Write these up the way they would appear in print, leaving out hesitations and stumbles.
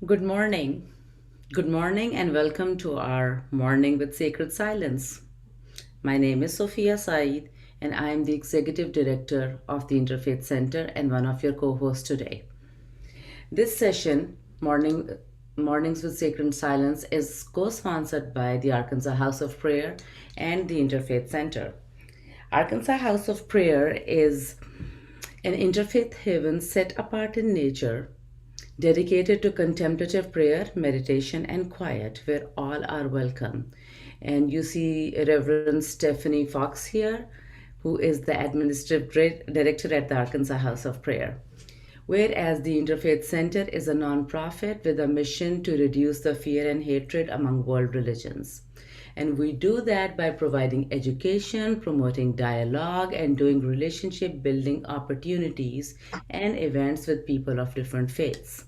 Good morning. Good morning, and welcome to our Morning with Sacred Silence. My name is Sophia Saeed, and I am the Executive Director of the Interfaith Center and one of your co hosts today. This session, Mornings with Sacred Silence, is co sponsored by the Arkansas House of Prayer and the Interfaith Center. Arkansas House of Prayer is an interfaith haven set apart in nature, dedicated to contemplative prayer, meditation, and quiet, where all are welcome. And you see Reverend Stephanie Fox here, who is the Administrative Director at the Arkansas House of Prayer. Whereas the Interfaith Center is a nonprofit with a mission to reduce the fear and hatred among world religions. And we do that by providing education, promoting dialogue, and doing relationship building opportunities and events with people of different faiths.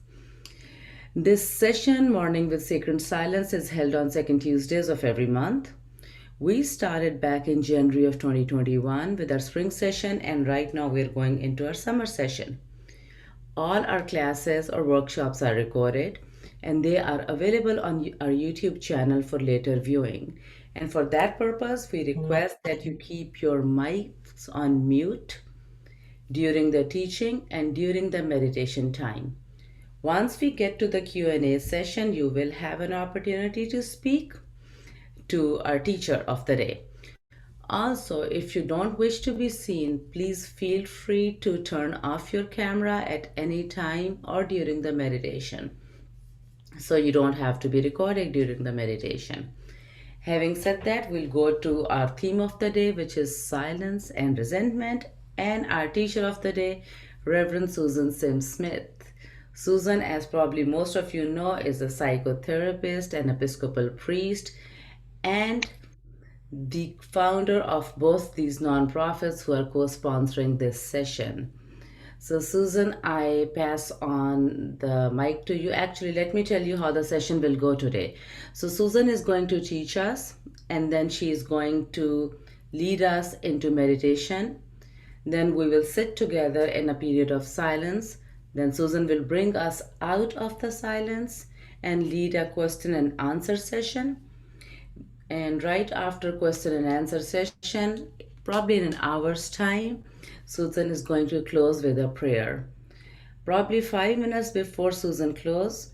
This session, Morning with Sacred Silence, is held on second Tuesdays of every month. We started back in January of 2021 with our spring session, and right now we're going into our summer session. All our classes or workshops are recorded and they are available on our YouTube channel for later viewing. And for that purpose, we request that you keep your mics on mute during the teaching and during the meditation time. Once we get to the Q&A session, you will have an opportunity to speak to our teacher of the day. Also, if you don't wish to be seen, please feel free to turn off your camera at any time or during the meditation, so you don't have to be recording during the meditation. Having said that, we'll go to our theme of the day, which is silence and resentment, and our teacher of the day, Reverend Susan Sims Smith. Susan, as probably most of you know, is a psychotherapist and Episcopal priest and the founder of both these nonprofits who are co sponsoring this session. So, Susan, I pass on the mic to you. Actually, let me tell you how the session will go today. So, Susan is going to teach us, and then she is going to lead us into meditation. Then we will sit together in a period of silence. Then Susan will bring us out of the silence and lead a question and answer session. And right after question and answer session, probably in an hour's time, Susan is going to close with a prayer. Probably 5 minutes before Susan close,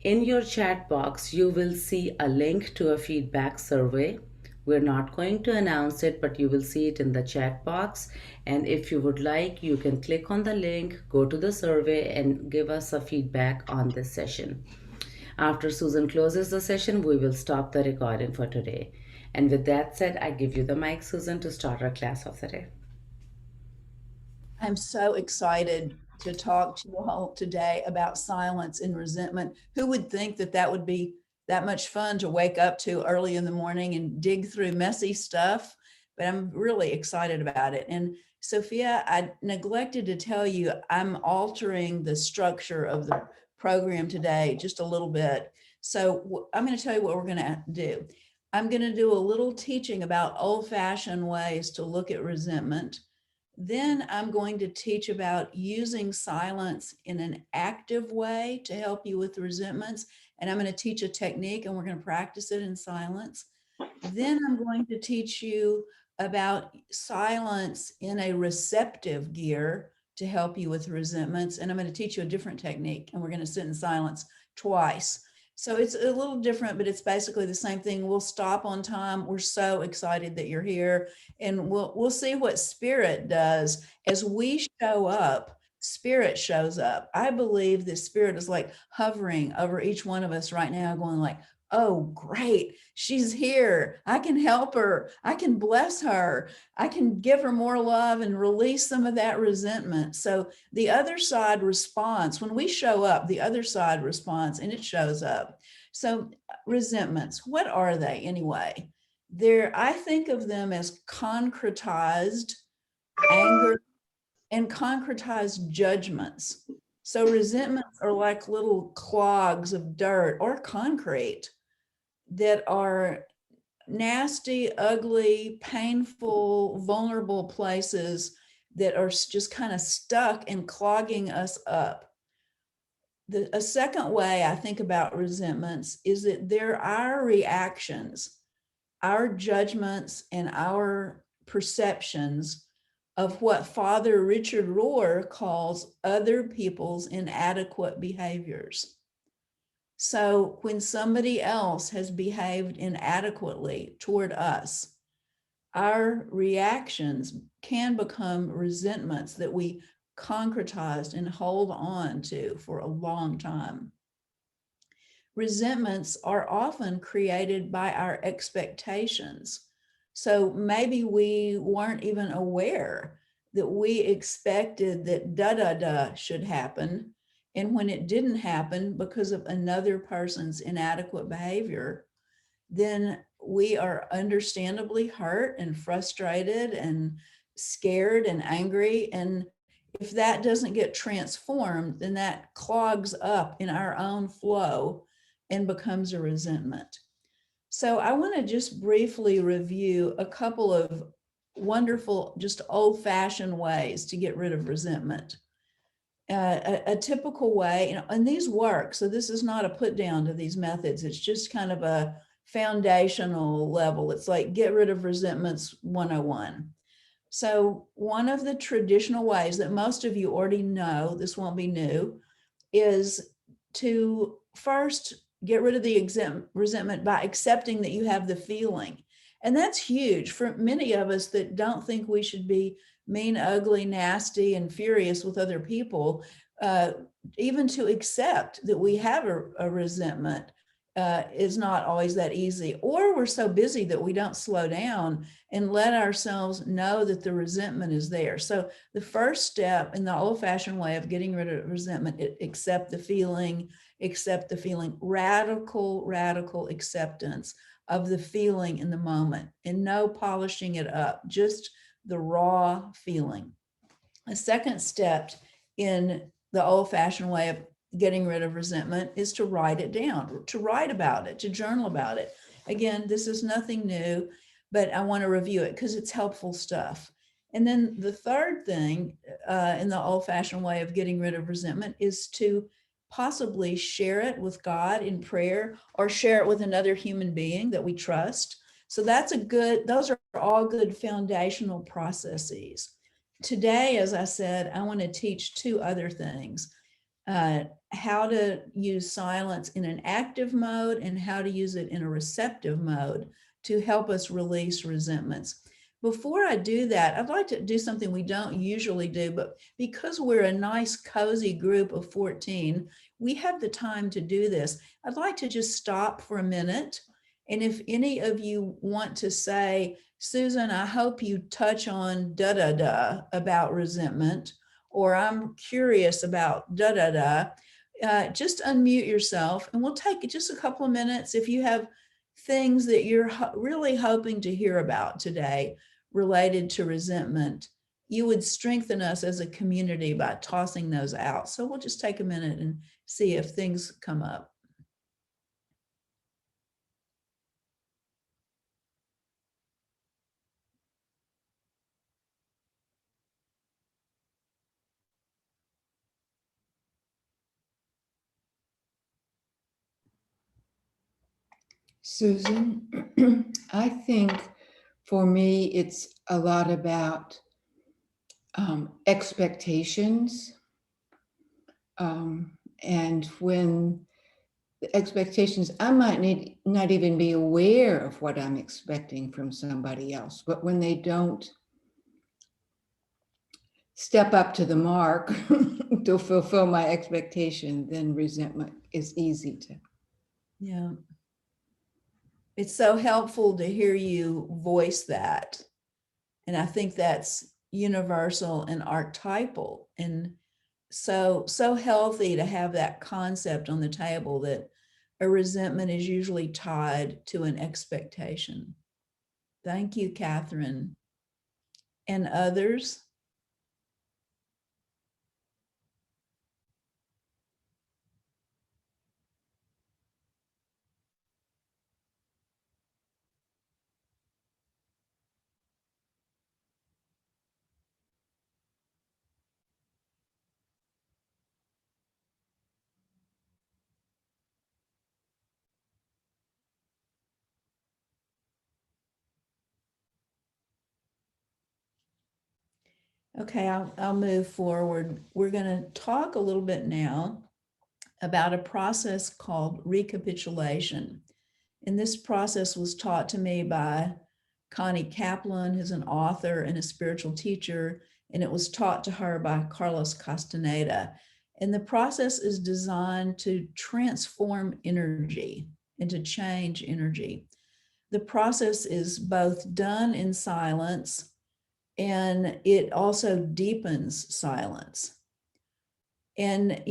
in your chat box, you will see a link to a feedback survey. We're not going to announce it, but you will see it in the chat box. And if you would like, you can click on the link, go to the survey, and give us a feedback on this session. After Susan closes the session, we will stop the recording for today. And with that said, I give you the mic, Susan, to start our class of the day. I'm so excited to talk to you all today about silence and resentment. Who would think that that would be that much fun to wake up to early in the morning and dig through messy stuff? But I'm really excited about it. And Sophia, I neglected to tell you, I'm altering the structure of the program today just a little bit. So I'm going to tell you what we're going to do. I'm going to do a little teaching about old-fashioned ways to look at resentment. Then I'm going to teach about using silence in an active way to help you with resentments. And I'm going to teach a technique and we're going to practice it in silence. Then I'm going to teach you about silence in a receptive gear to help you with resentments. And I'm going to teach you a different technique and we're going to sit in silence twice. So it's a little different, but it's basically the same thing. We'll stop on time. We're so excited that you're here, and we'll see what Spirit does as we show up. Spirit shows up. I believe that Spirit is like hovering over each one of us right now, going like, "Oh, great. She's here. I can help her. I can bless her. I can give her more love and release some of that resentment." So the other side responds. When we show up, the other side responds and it shows up. So resentments, what are they anyway? I think of them as concretized anger and concretized judgments. So resentments are like little clogs of dirt or concrete that are nasty, ugly, painful, vulnerable places that are just kind of stuck and clogging us up. A second way I think about resentments is that they're our reactions, our judgments, and our perceptions of what Father Richard Rohr calls other people's inadequate behaviors. So when somebody else has behaved inadequately toward us, our reactions can become resentments that we concretized and hold on to for a long time. Resentments are often created by our expectations. So maybe we weren't even aware that we expected that da da da should happen. And when it didn't happen because of another person's inadequate behavior, then we are understandably hurt and frustrated and scared and angry. And if that doesn't get transformed, then that clogs up in our own flow and becomes a resentment. So I want to just briefly review a couple of wonderful, just old-fashioned ways to get rid of resentment. A typical way, and these work. So this is not a put down to these methods. It's just kind of a foundational level. It's like get rid of resentments 101. So one of the traditional ways that most of you already know, this won't be new, is to first get rid of the resentment by accepting that you have the feeling. And that's huge for many of us that don't think we should be mean, ugly, nasty, and furious with other people. Even to accept that we have a resentment is not always that easy. Or we're so busy that we don't slow down and let ourselves know that the resentment is there. So the first step in the old-fashioned way of getting rid of resentment, accept the feeling, radical acceptance of the feeling in the moment, and no polishing it up, just the raw feeling. A second step in the old-fashioned way of getting rid of resentment is to write it down, to write about it, to journal about it. Again, this is nothing new, but I want to review it because it's helpful stuff. And then the third thing in the old-fashioned way of getting rid of resentment is to possibly share it with God in prayer, or share it with another human being that we trust. So those are all good foundational processes. Today, as I said, I want to teach two other things. How to use silence in an active mode and how to use it in a receptive mode to help us release resentments. Before I do that, I'd like to do something we don't usually do, but because we're a nice, cozy group of 14, we have the time to do this. I'd like to just stop for a minute. And if any of you want to say, Susan, I hope you touch on da da da about resentment, or I'm curious about da da da, just unmute yourself and we'll take just a couple of minutes. If you have things that you're really hoping to hear about today related to resentment, you would strengthen us as a community by tossing those out. So we'll just take a minute and see if things come up. Susan, I think for me, it's a lot about expectations. And when the expectations, I might not even be aware of what I'm expecting from somebody else, but when they don't step up to the mark to fulfill my expectation, then resentment is easy to. Yeah. It's so helpful to hear you voice that. And I think that's universal and archetypal, and so healthy to have that concept on the table that a resentment is usually tied to an expectation. Thank you, Catherine. And others? Okay, I'll move forward. We're going to talk a little bit now about a process called recapitulation. And this process was taught to me by Connie Kaplan, who's an author and a spiritual teacher, and it was taught to her by Carlos Castaneda. And the process is designed to transform energy and to change energy. The process is both done in silence, and it also deepens silence. And,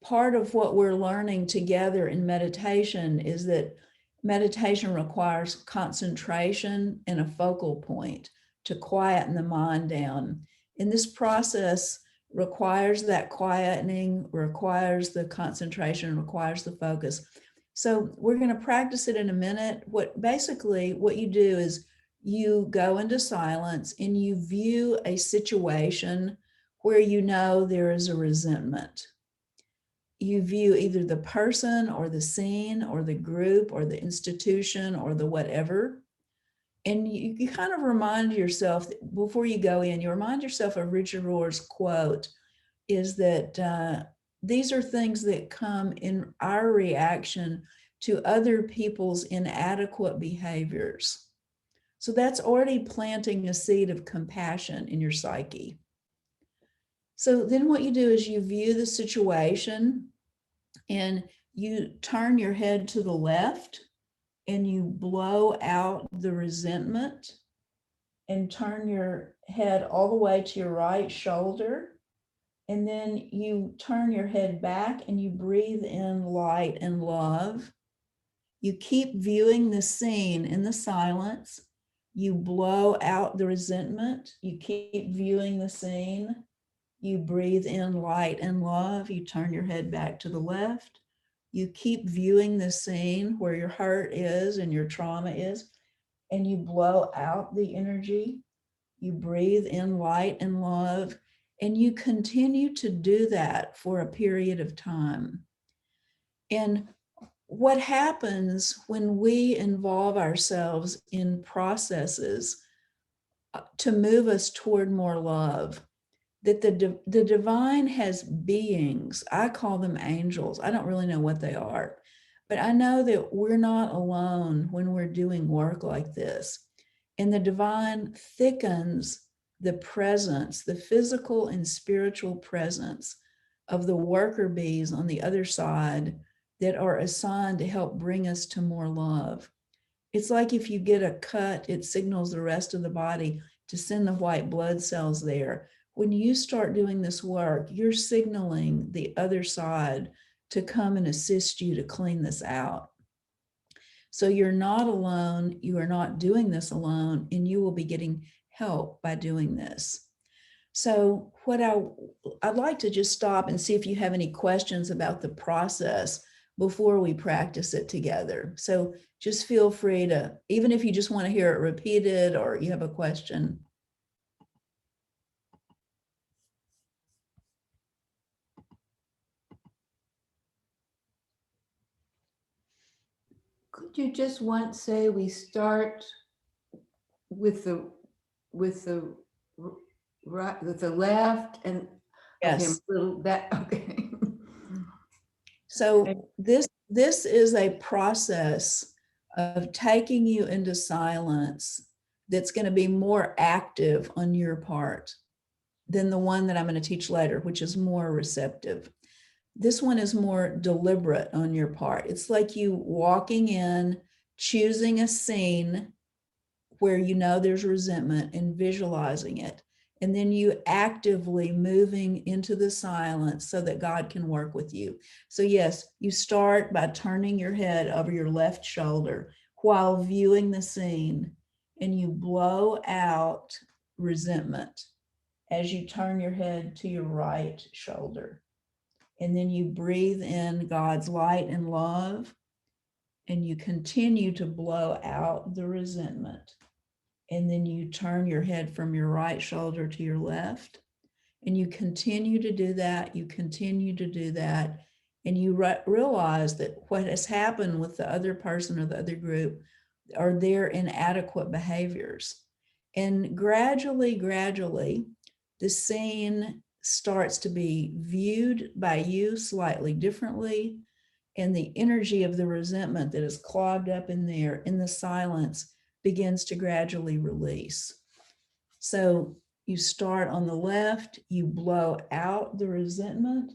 part of what we're learning together in meditation is that meditation requires concentration and a focal point to quieten the mind down. And this process requires that quietening, requires the concentration, requires the focus. So we're going to practice it in a minute. What you do is you go into silence and you view a situation where there is a resentment. You view either the person or the scene or the group or the institution or the whatever. And you kind of remind yourself, before you go in, you remind yourself of Richard Rohr's quote, is that these are things that come in our reaction to other people's inadequate behaviors. So that's already planting a seed of compassion in your psyche. So then what you do is you view the situation and you turn your head to the left and you blow out the resentment and turn your head all the way to your right shoulder. And then you turn your head back and you breathe in light and love. You keep viewing the scene in the silence. You blow out the resentment. You keep viewing the scene. You breathe in light and love. You turn your head back to the left. You keep viewing the scene where your hurt is and your trauma is, and you blow out the energy. You breathe in light and love, and you continue to do that for a period of time. And what happens when we involve ourselves in processes to move us toward more love, that the divine has beings. I call them angels. I don't really know what they are, but I know that we're not alone when we're doing work like this. And the divine thickens the presence, the physical and spiritual presence of the worker bees on the other side that are assigned to help bring us to more love. It's like if you get a cut, it signals the rest of the body to send the white blood cells there. When you start doing this work, you're signaling the other side to come and assist you to clean this out. So you're not alone, you are not doing this alone, and you will be getting help by doing this. So what I'd like to just stop and see if you have any questions about the process before we practice it together. So just feel free to, even if you just want to hear it repeated or you have a question. Could you just once say we start with the right, with the left, and Yes. okay. So this is a process of taking you into silence that's going to be more active on your part than the one that I'm going to teach later, which is more receptive. This one is more deliberate on your part. It's like you walking in, choosing a scene where there's resentment and visualizing it. And then you actively moving into the silence so that God can work with you. So yes, you start by turning your head over your left shoulder while viewing the scene, and you blow out resentment as you turn your head to your right shoulder. And then you breathe in God's light and love, and you continue to blow out the resentment. And then you turn your head from your right shoulder to your left, and you continue to do that. You continue to do that. And you realize that what has happened with the other person or the other group are their inadequate behaviors. And gradually, the scene starts to be viewed by you slightly differently, and the energy of the resentment that is clogged up in there in the silence begins to gradually release. So you start on the left, you blow out the resentment,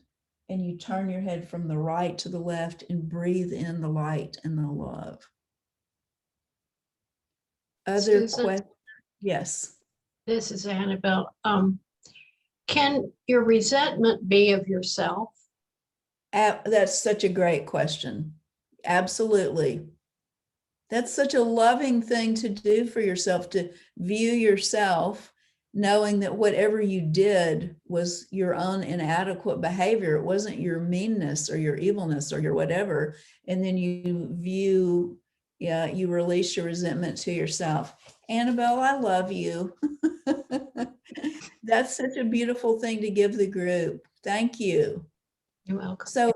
and you turn your head from the right to the left and breathe in the light and the love. Other Susan, questions? Yes. this is Annabelle. Can your resentment be of yourself? That's such a great question. Absolutely. That's such a loving thing to do for yourself, to view yourself knowing that whatever you did was your own inadequate behavior. It wasn't your meanness or your evilness or your whatever. And then you view, yeah, you release your resentment to yourself. Annabelle, I love you. That's such a beautiful thing to give the group. Thank you. You're welcome. So,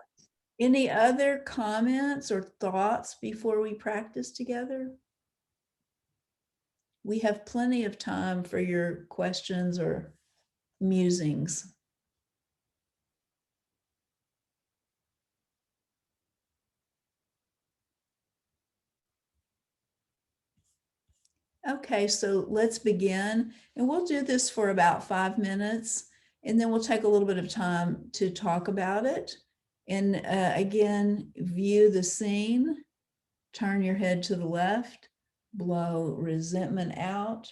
any other comments or thoughts before we practice together? We have plenty of time for your questions or musings. Okay, so let's begin, and we'll do this for about 5 minutes, and then we'll take a little bit of time to talk about it. And again, view the scene, turn your head to the left, blow resentment out,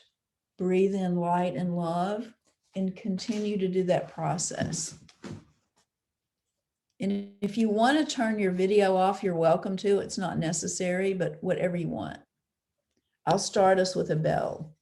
breathe in light and love, and continue to do that process. And if you want to turn your video off, you're welcome to. It's not necessary, but whatever you want. I'll start us with a bell.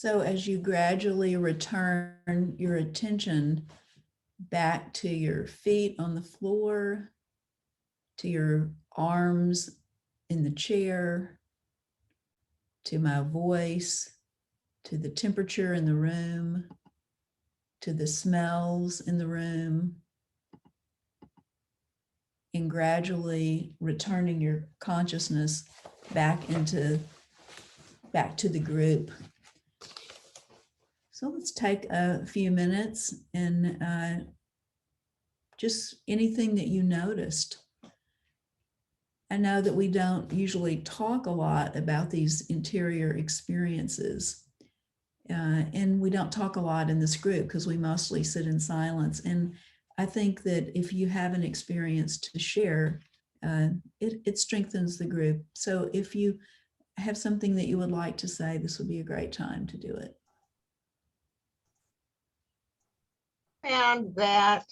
So as you gradually return your attention back to your feet on the floor, to your arms in the chair, to my voice, to the temperature in the room, to the smells in the room, and gradually returning your consciousness back to the group. So let's take a few minutes and just anything that you noticed. I know that we don't usually talk a lot about these interior experiences. And we don't talk a lot in this group because we mostly sit in silence. And I think that if you have an experience to share, it strengthens the group. So if you have something that you would like to say, this would be a great time to do it. Found that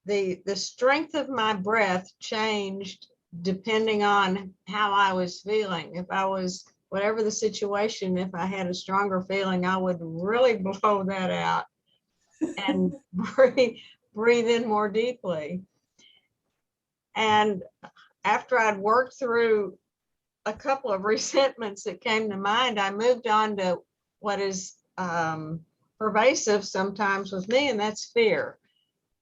the strength of my breath changed depending on how I was feeling. If I was, whatever the situation, if I had a stronger feeling, I would really blow that out and breathe in more deeply. And after I'd worked through a couple of resentments that came to mind, I moved on to what is pervasive sometimes with me, and that's fear.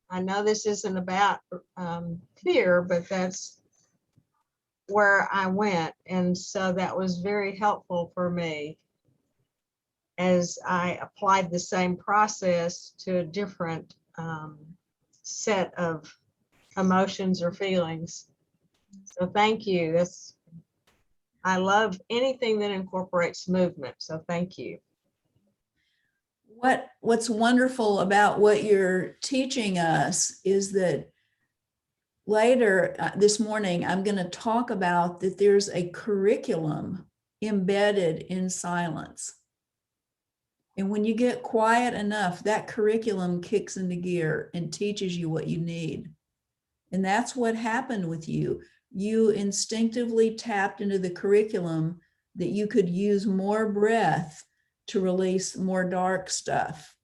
I know this isn't about fear, but that's where I went. And so that was very helpful for me as I applied the same process to a different set of emotions or feelings. So thank you. I love anything that incorporates movement. So thank you. What's wonderful about what you're teaching us is that later this morning, I'm going to talk about that there's a curriculum embedded in silence. And when you get quiet enough, that curriculum kicks into gear and teaches you what you need. And that's what happened with you. You instinctively tapped into the curriculum that you could use more breath to release more dark stuff.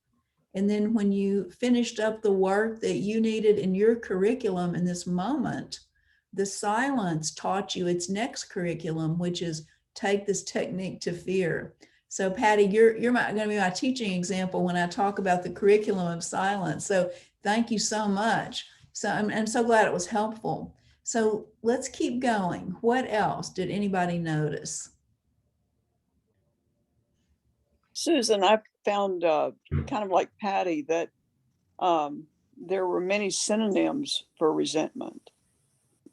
And then when you finished up the work that you needed in your curriculum in this moment, the silence taught you its next curriculum, which is take this technique to fear. So Patty, you're going to be my teaching example when I talk about the curriculum of silence. So thank you so much. So I'm so glad it was helpful. So let's keep going. What else did anybody notice? Susan, I found kind of like Patty that there were many synonyms for resentment.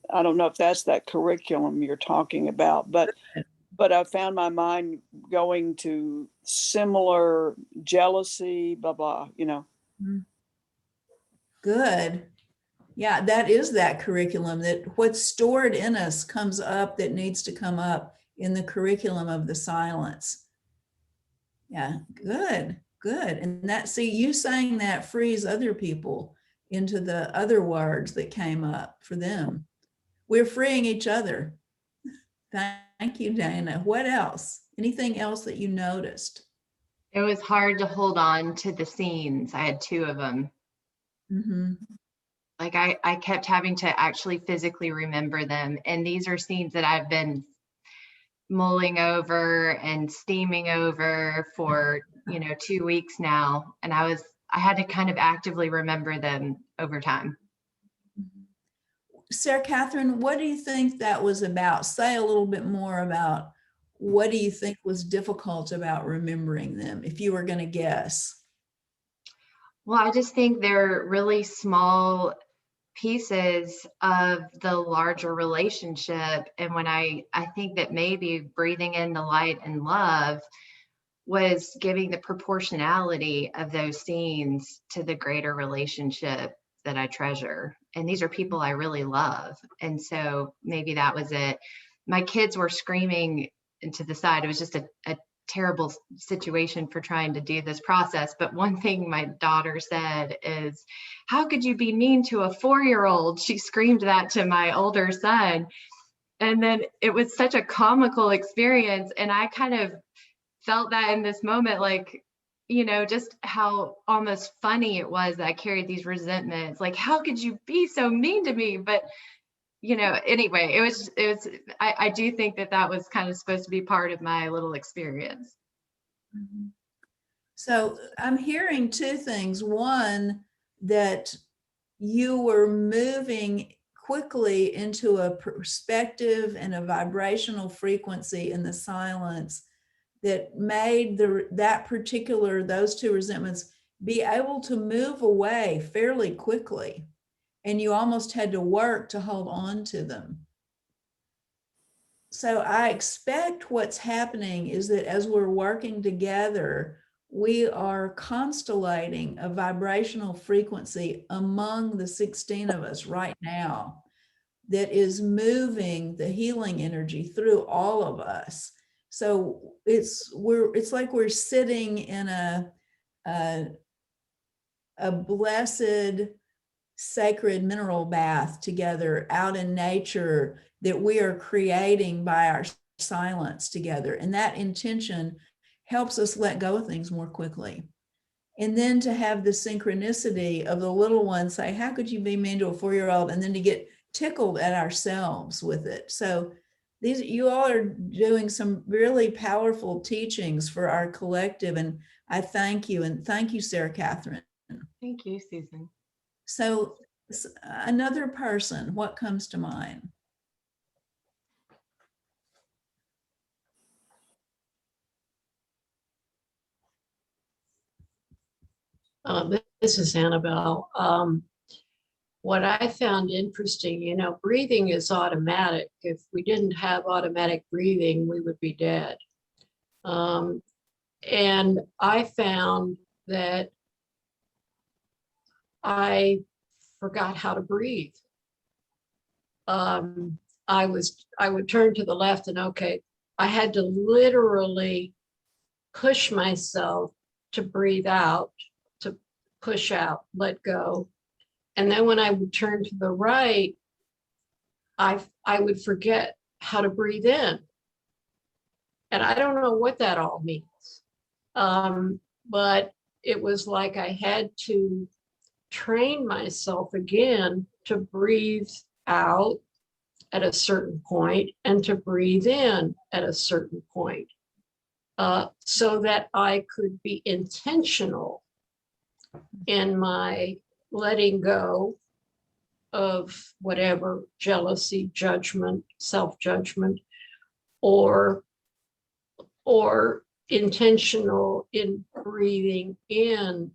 I don't know if that's that curriculum you're talking about, but I found my mind going to similar jealousy, blah, blah, you know. Good. Yeah, that is that curriculum, that what's stored in us comes up that needs to come up in the curriculum of the silence. Yeah, good. And that, see, you saying that frees other people into the other words that came up for them. We're freeing each other. Thank you, Dana. What else? Anything else that you noticed? It was hard to hold on to the scenes. I had two of them. Mm-hmm. Like I kept having to actually physically remember them. And these are scenes that I've been mulling over and steaming over for, 2 weeks now. And I had to kind of actively remember them over time. Sarah Catherine, what do you think that was about? Say a little bit more about what do you think was difficult about remembering them, if you were going to guess? Well, I just think they're really small pieces of the larger relationship. And when I think that maybe breathing in the light and love was giving the proportionality of those scenes to the greater relationship that I treasure. And these are people I really love. And so maybe that was it. My kids were screaming into the side. It was just a terrible situation for trying to do this process. But one thing my daughter said is, how could you be mean to a 4-year-old? She screamed that to my older son. And then it was such a comical experience. And I kind of felt that in this moment, like, just how almost funny it was that I carried these resentments. Like, how could you be so mean to me? But, anyway, I do think that was kind of supposed to be part of my little experience. Mhm. So I'm hearing two things. One, that you were moving quickly into a perspective and a vibrational frequency in the silence that made those two resentments be able to move away fairly quickly. And you almost had to work to hold on to them. So I expect what's happening is that as we're working together, we are constellating a vibrational frequency among the 16 of us right now that is moving the healing energy through all of us. So it's like we're sitting in a blessed sacred mineral bath together out in nature that we are creating by our silence together. And that intention helps us let go of things more quickly. And then to have the synchronicity of the little one say, how could you be mean to a 4-year-old? And then to get tickled at ourselves with it. So you all are doing some really powerful teachings for our collective. And I thank you. And thank you, Sarah Catherine. Thank you, Susan. So another person, what comes to mind? This is Annabelle. What I found interesting, breathing is automatic. If we didn't have automatic breathing, we would be dead. And I found that I forgot how to breathe. I would turn to the left and okay, I had to literally push myself to breathe out, to push out, let go. And then when I would turn to the right, I would forget how to breathe in. And I don't know what that all means. But it was like I had to train myself again to breathe out at a certain point and to breathe in at a certain point, so that I could be intentional in my letting go of whatever jealousy, judgment, self-judgment, or intentional in breathing in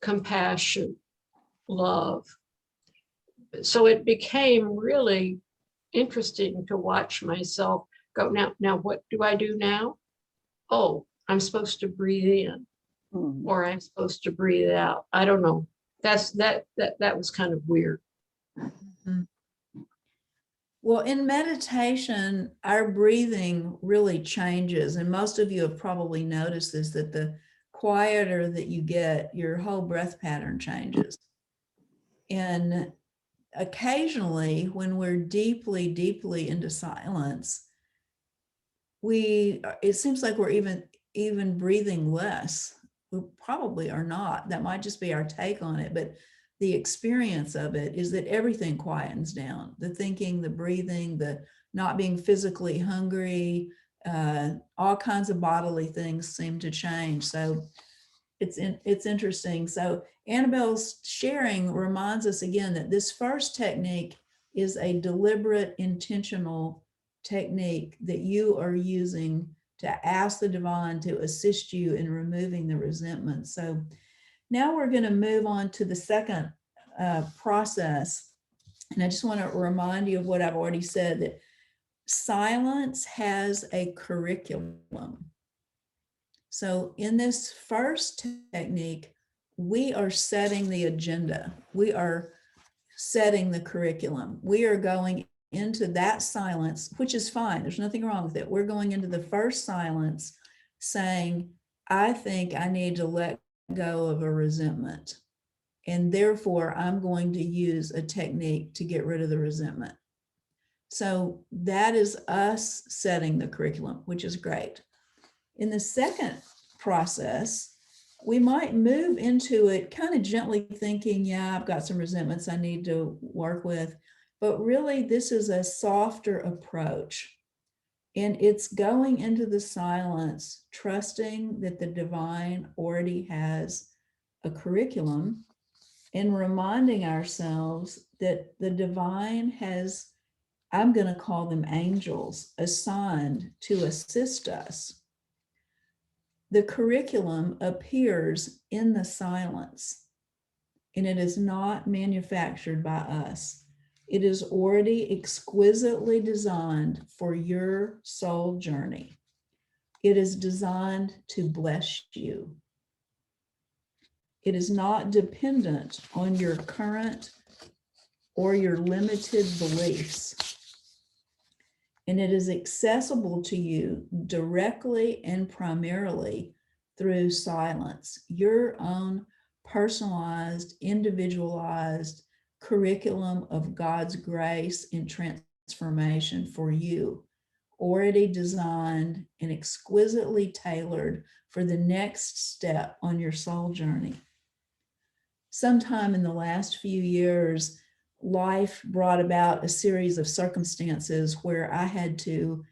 compassion, love. So it became really interesting to watch myself go, now what do I do now? Oh, I'm supposed to breathe in, or I'm supposed to breathe out. I don't know. That was kind of weird. Mm-hmm. Well, in meditation, our breathing really changes. And most of you have probably noticed this, that the quieter that you get, your whole breath pattern changes. And occasionally, when we're deeply, deeply into silence, it seems like we're even breathing less. We probably are not. That might just be our take on it. But the experience of it is that everything quietens down. The thinking, the breathing, the not being physically hungry, all kinds of bodily things seem to change. So it's interesting. So Annabelle's sharing reminds us again that this first technique is a deliberate, intentional technique that you are using to ask the divine to assist you in removing the resentment. So now we're going to move on to the second process. And I just want to remind you of what I've already said, that silence has a curriculum. So in this first technique, we are setting the agenda. We are setting the curriculum. We are going into that silence, which is fine. There's nothing wrong with it. We're going into the first silence saying, I think I need to let go of a resentment. And therefore, I'm going to use a technique to get rid of the resentment. So that is us setting the curriculum, which is great. In the second process, we might move into it kind of gently thinking, yeah, I've got some resentments I need to work with. But really, this is a softer approach. And it's going into the silence, trusting that the divine already has a curriculum, and reminding ourselves that the divine has, I'm going to call them angels, assigned to assist us. The curriculum appears in the silence, and it is not manufactured by us. It is already exquisitely designed for your soul journey. It is designed to bless you. It is not dependent on your current or your limited beliefs. And it is accessible to you directly and primarily through silence, your own personalized, individualized curriculum of God's grace and transformation for you, already designed and exquisitely tailored for the next step on your soul journey. Sometime in the last few years, life brought about a series of circumstances where I had to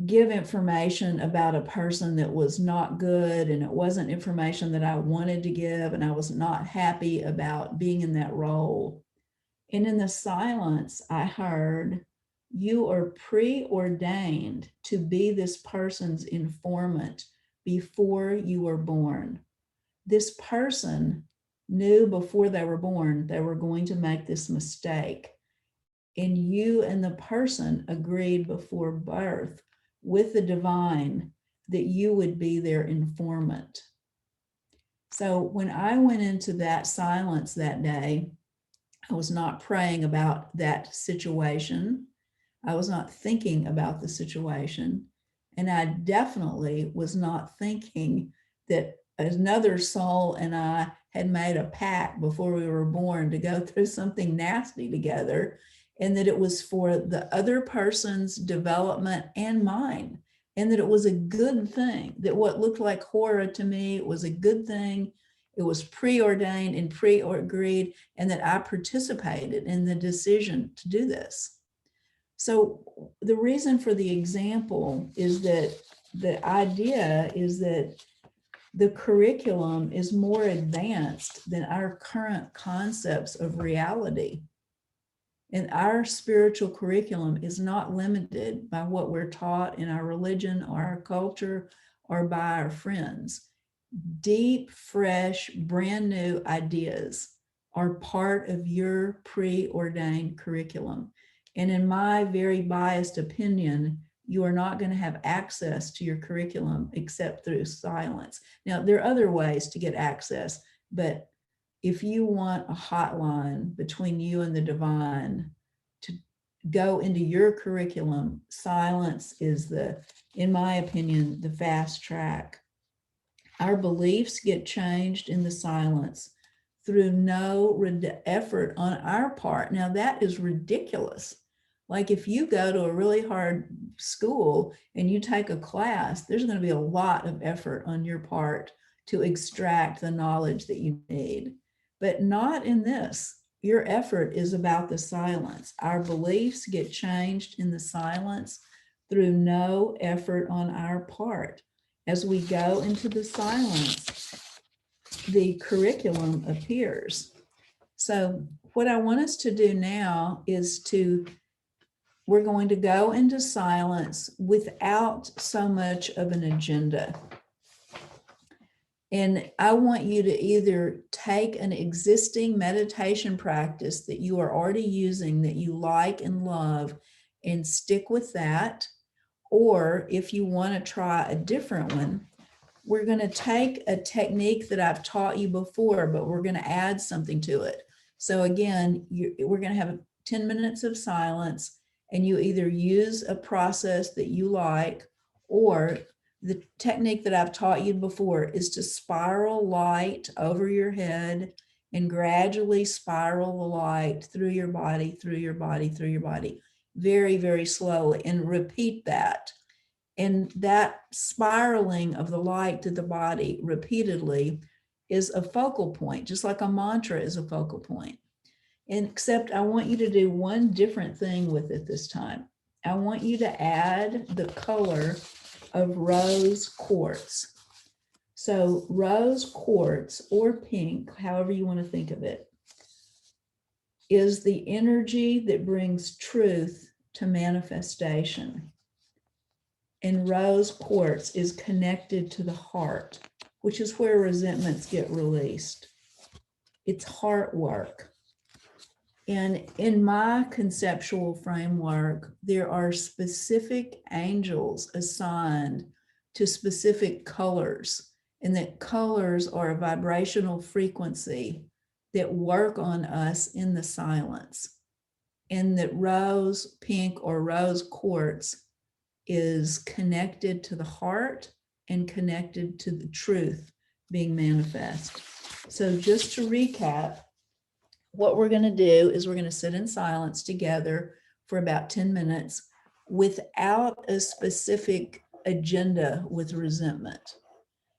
give information about a person that was not good, and it wasn't information that I wanted to give, and I was not happy about being in that role. And in the silence, I heard, you are preordained to be this person's informant before you were born. This person knew before they were born they were going to make this mistake. And you and the person agreed before birth with the divine that you would be their informant. So when I went into that silence that day, I was not praying about that situation. I was not thinking about the situation. And I definitely was not thinking that another soul and I had made a pact before we were born to go through something nasty together, and that it was for the other person's development and mine, and that it was a good thing, that what looked like horror to me was a good thing. It was preordained and pre-agreed, and that I participated in the decision to do this. So the reason for the example is that the idea is that the curriculum is more advanced than our current concepts of reality. And our spiritual curriculum is not limited by what we're taught in our religion or our culture or by our friends. Deep, fresh, brand new ideas are part of your preordained curriculum. And in my very biased opinion, you are not going to have access to your curriculum except through silence. Now, there are other ways to get access, but if you want a hotline between you and the divine to go into your curriculum, silence is in my opinion, the fast track. Our beliefs get changed in the silence through no effort on our part. Now, that is ridiculous. Like if you go to a really hard school and you take a class, there's going to be a lot of effort on your part to extract the knowledge that you need, but not in this. Your effort is about the silence. Our beliefs get changed in the silence through no effort on our part. As we go into the silence, the curriculum appears. So what I want us to do now is we're going to go into silence without so much of an agenda. And I want you to either take an existing meditation practice that you are already using, that you like and love, and stick with that. Or if you want to try a different one, we're going to take a technique that I've taught you before, but we're going to add something to it. So again, we're going to have 10 minutes of silence, and you either use a process that you like, or the technique that I've taught you before is to spiral light over your head and gradually spiral the light through your body, through your body, through your body, very, very slowly, and repeat that. And that spiraling of the light to the body repeatedly is a focal point, just like a mantra is a focal point. And except I want you to do one different thing with it this time. I want you to add the color of rose quartz. So rose quartz or pink, however you want to think of it, is the energy that brings truth to manifestation. And rose quartz is connected to the heart, which is where resentments get released. It's heart work. And in my conceptual framework, there are specific angels assigned to specific colors, and that colors are a vibrational frequency that work on us in the silence. And that rose pink or rose quartz is connected to the heart and connected to the truth being manifest. So just to recap, what we're going to do is we're going to sit in silence together for about 10 minutes without a specific agenda with resentment.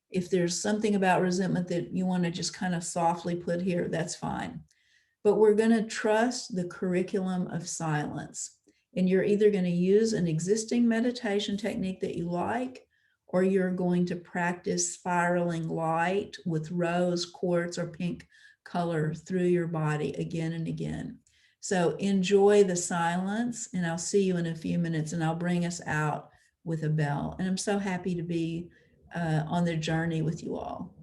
If there's something about resentment that you want to just kind of softly put here, that's fine. But we're going to trust the curriculum of silence. And you're either going to use an existing meditation technique that you like, or you're going to practice spiraling light with rose, quartz, or pink color through your body again and again. So enjoy the silence, and I'll see you in a few minutes, and I'll bring us out with a bell. And I'm so happy to be on the journey with you all.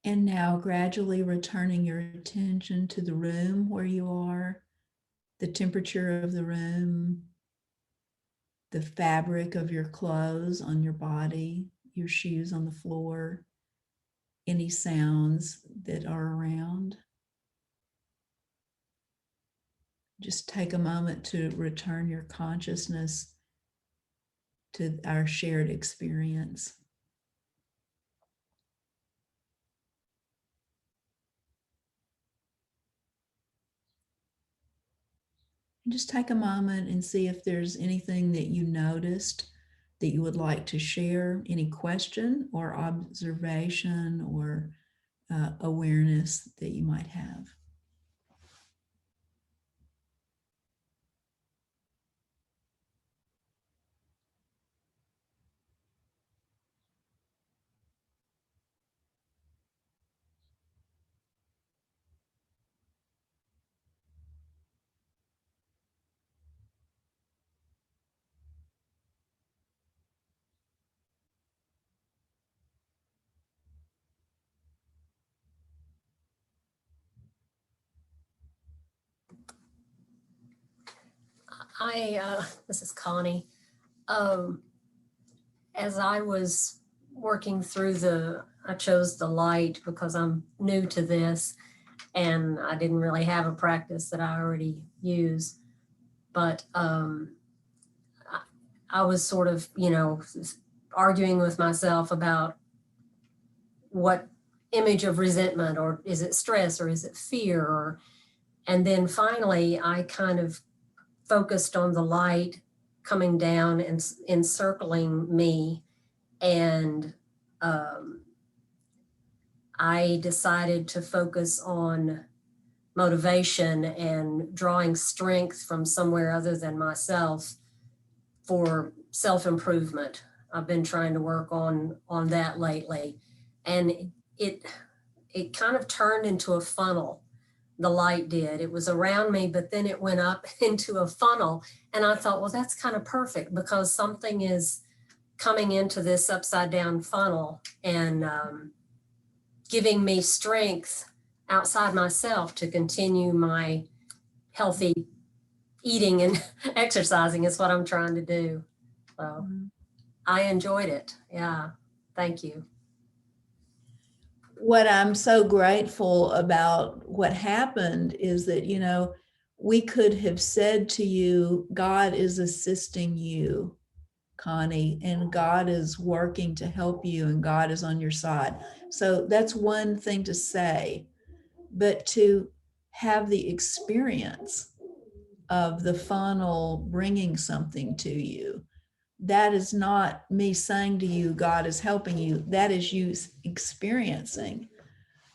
And now gradually returning your attention to the room where you are, the temperature of the room, the fabric of your clothes on your body, your shoes on the floor, any sounds that are around. Just take a moment to return your consciousness to our shared experience. And just take a moment and see if there's anything that you noticed that you would like to share, any question or observation or awareness that you might have. This is Connie. As I was working through I chose the light because I'm new to this and I didn't really have a practice that I already use. But I was sort of, arguing with myself about what image of resentment, or is it stress, or is it fear? And then finally, I kind of focused on the light coming down and encircling me. And I decided to focus on motivation and drawing strength from somewhere other than myself for self-improvement. I've been trying to work on that lately. And it kind of turned into a funnel. The light did. It was around me, but then it went up into a funnel. And I thought, well, that's kind of perfect because something is coming into this upside down funnel and giving me strength outside myself to continue my healthy eating and exercising is what I'm trying to do. So I enjoyed it. Yeah. Thank you. What I'm so grateful about what happened is that, we could have said to you, God is assisting you, Connie, and God is working to help you and God is on your side. So that's one thing to say, but to have the experience of the funnel bringing something to you, that is not me saying to you, God is helping you. That is you experiencing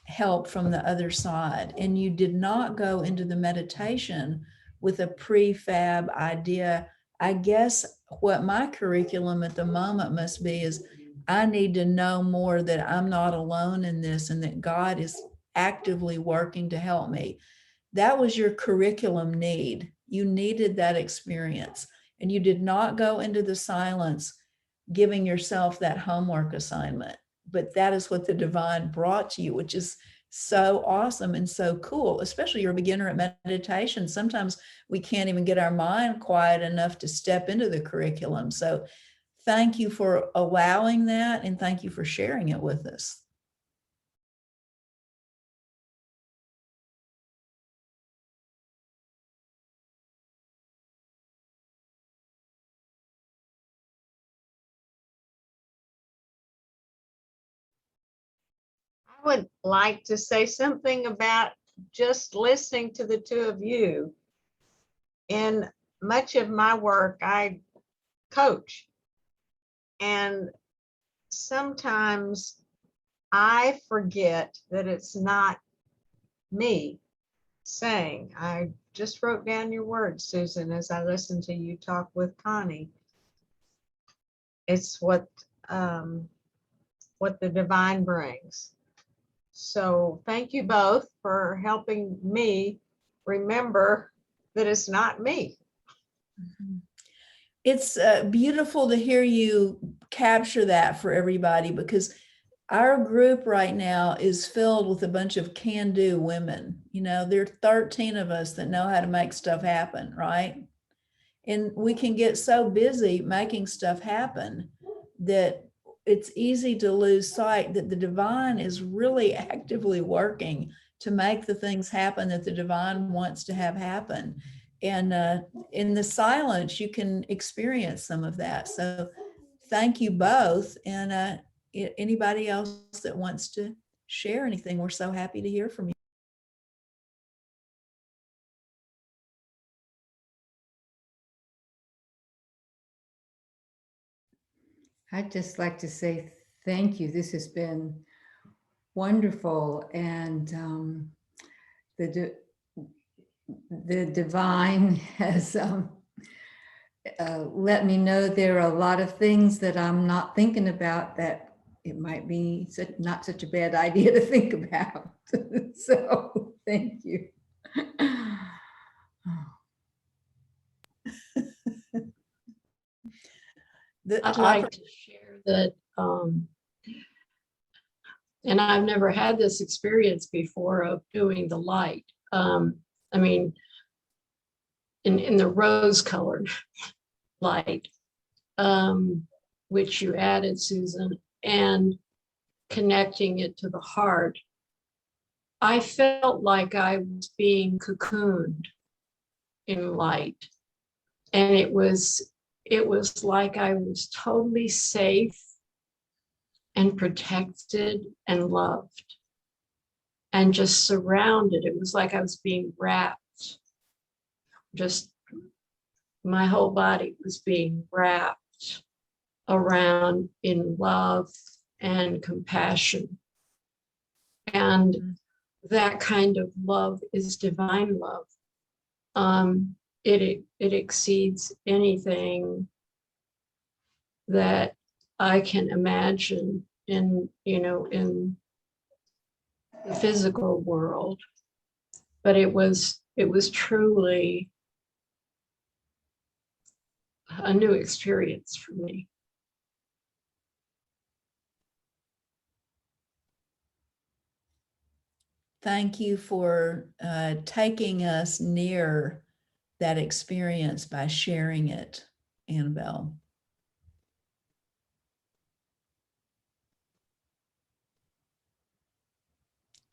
help from the other side. And you did not go into the meditation with a prefab idea. I guess what my curriculum at the moment must be is I need to know more that I'm not alone in this and that God is actively working to help me. That was your curriculum need. You needed that experience. And you did not go into the silence giving yourself that homework assignment. But that is what the divine brought to you, which is so awesome and so cool, especially you're a beginner at meditation. Sometimes we can't even get our mind quiet enough to step into the curriculum. So thank you for allowing that. And thank you for sharing it with us. I would like to say something about just listening to the two of you. In much of my work, I coach. And sometimes I forget that it's not me saying. I just wrote down your words, Susan, as I listened to you talk with Connie. It's what the divine brings. So thank you both for helping me remember that it's not me. It's beautiful to hear you capture that for everybody, because our group right now is filled with a bunch of can-do women. You know, there are 13 of us that know how to make stuff happen, right? And we can get so busy making stuff happen that it's easy to lose sight that the divine is really actively working to make the things happen that the divine wants to have happen. And in the silence, you can experience some of that. So thank you both. And anybody else that wants to share anything, we're so happy to hear from you. I'd just like to say thank you. This has been wonderful. And the divine has let me know there are a lot of things that I'm not thinking about that it might be not such a bad idea to think about. So thank you. I'd like to share that, and I've never had this experience before of doing the light. I mean, in the rose-colored light, which you added, Susan, and connecting it to the heart. I felt like I was being cocooned in light, and it was like I was totally safe and protected and loved and just surrounded. It was like I was being wrapped. Just my whole body was being wrapped around in love and compassion. And that kind of love is divine love. It exceeds anything that I can imagine in the physical world. But it was truly a new experience for me. Thank you for taking us near that experience by sharing it, Annabelle.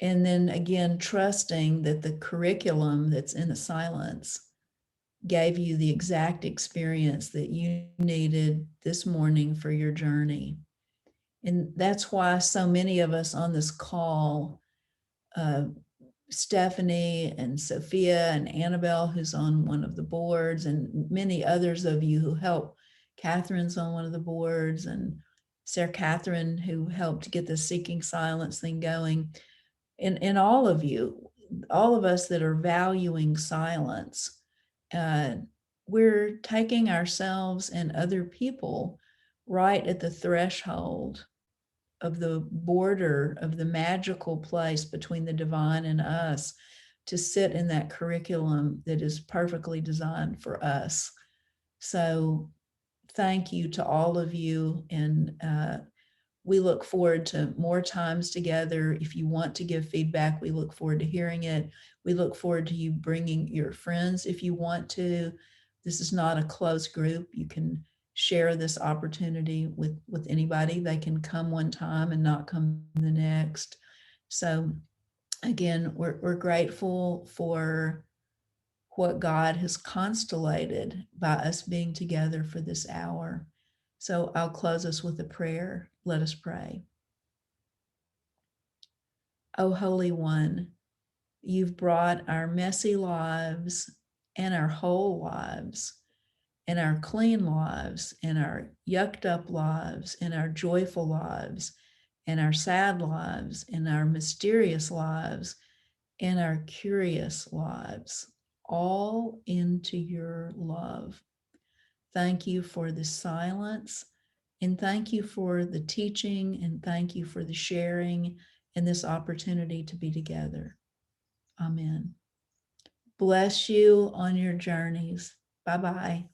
And then again, trusting that the curriculum that's in the silence gave you the exact experience that you needed this morning for your journey. And that's why so many of us on this call, Stephanie and Sophia and Annabelle, who's on one of the boards, and many others of you who help. Catherine's on one of the boards, and Sarah Catherine, who helped get the Seeking Silence thing going. And all of you, all of us that are valuing silence, we're taking ourselves and other people right at the threshold of the border of the magical place between the divine and us, to sit in that curriculum that is perfectly designed for us. So thank you to all of you. And we look forward to more times together. If you want to give feedback, we look forward to hearing it. We look forward to you bringing your friends if you want to. This is not a closed group. You can share this opportunity with anybody. They can come one time and not come the next. So again, we're grateful for what God has constellated by us being together for this hour. So I'll close us with a prayer. Let us pray. O Holy One, you've brought our messy lives and our whole lives and our clean lives and our yucked up lives and our joyful lives and our sad lives and our mysterious lives and our curious lives all into your love. Thank you for the silence, and thank you for the teaching, and thank you for the sharing and this opportunity to be together. Amen. Bless you on your journeys. Bye-bye.